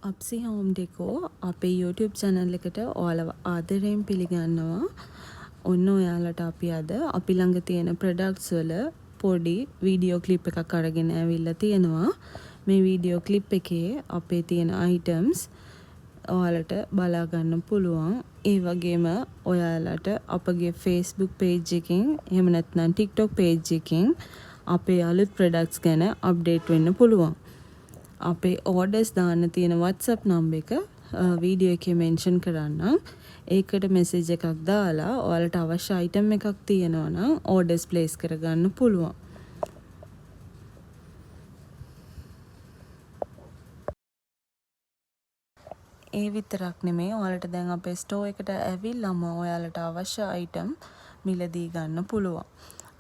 අප්සි home ඩෙකෝ අපේ YouTube channel එකට ඔයාලව ආදරයෙන් පිළිගන්නවා. ඔන්න ඔයාලට අපි අද අපි ළඟ තියෙන products වල පොඩි වීඩියෝ ක්ලිප් එකක් අරගෙන ඇවිල්ලා තියෙනවා. මේ වීඩියෝ ක්ලිප් එකේ අපේ තියෙන items ඔයාලට බලා ගන්න පුළුවන්. ඒ වගේම ඔයාලට අපගේ Facebook page එකකින් එහෙම නැත්නම් TikTok page එකකින් අපේ අලුත් products ගැන update වෙන්න පුළුවන්. අපේ orders දාන්න තියෙන WhatsApp number එක වීඩියෝ එකේ mention කරන්නම්. ඒකට message එකක් දාලා ඔයාලට අවශ්‍ය item එකක් තියෙනවා නම් orders place කරගන්න පුළුවන්. ඒ විතරක් නෙමෙයි ඔයාලට දැන් අපේ store එකට ඇවිල්ලාම ඔයාලට අවශ්‍ය item මිලදී ගන්න පුළුවන්.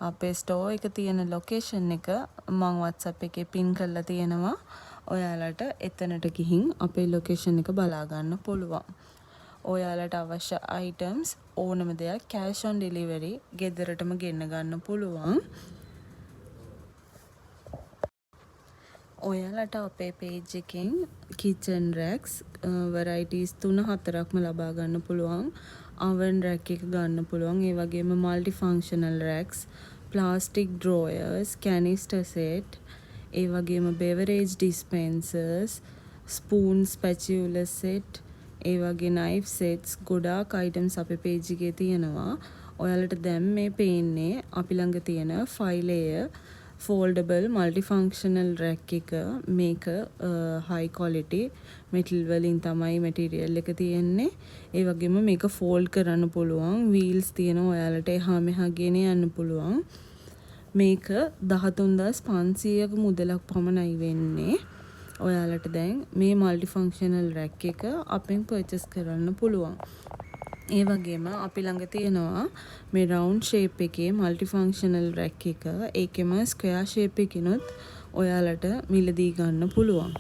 අපේ store එක තියෙන location එක මම WhatsApp එකේ pin කරලා තියෙනවා. ඔයාලට එතනට ගිහින් අපේ location එක බලා ගන්න පුළුවන්. ඔයාලට අවශ්‍ය items ඕනම දෙයක් cash on delivery ගෙදරටම ගෙන්න ගන්න පුළුවන්. ඔයාලට අපේ page එකෙන් kitchen racks varieties 3-4ක්ම ලබා ගන්න පුළුවන්. oven rack එක ගන්න පුළුවන්. ඒ වගේම multi functional racks, plastic drawers, canister set, ඒ වගේම beverage dispensers, spoons, spatula set, ඒ වගේ knife sets ගොඩාක් items අපේ page එකේ තියෙනවා. ඔයාලට දැන් මේ පේන්නේ අපි ළඟ තියෙන 5 layer foldable multifunctional rack එක. මේක high quality metal වලින් තමයි material එක තියෙන්නේ. ඒ වගේම මේක fold කරන්න පුළුවන්. wheels තියෙනවා. ඔයාලට එහා මෙහා ගෙන යන්න පුළුවන්. මේක 13500ක මුදලක් පමණයි වෙන්නේ. ඔයාලට දැන් මේ multifunctional rack එක අපෙන් purchase කරන්න පුළුවන්. ඒ වගේම අපි ළඟ තියෙනවා මේ round shape එකේ multifunctional rack එක. ඒකෙම square shape එකකිනුත් ඔයාලට මිලදී ගන්න පුළුවන්.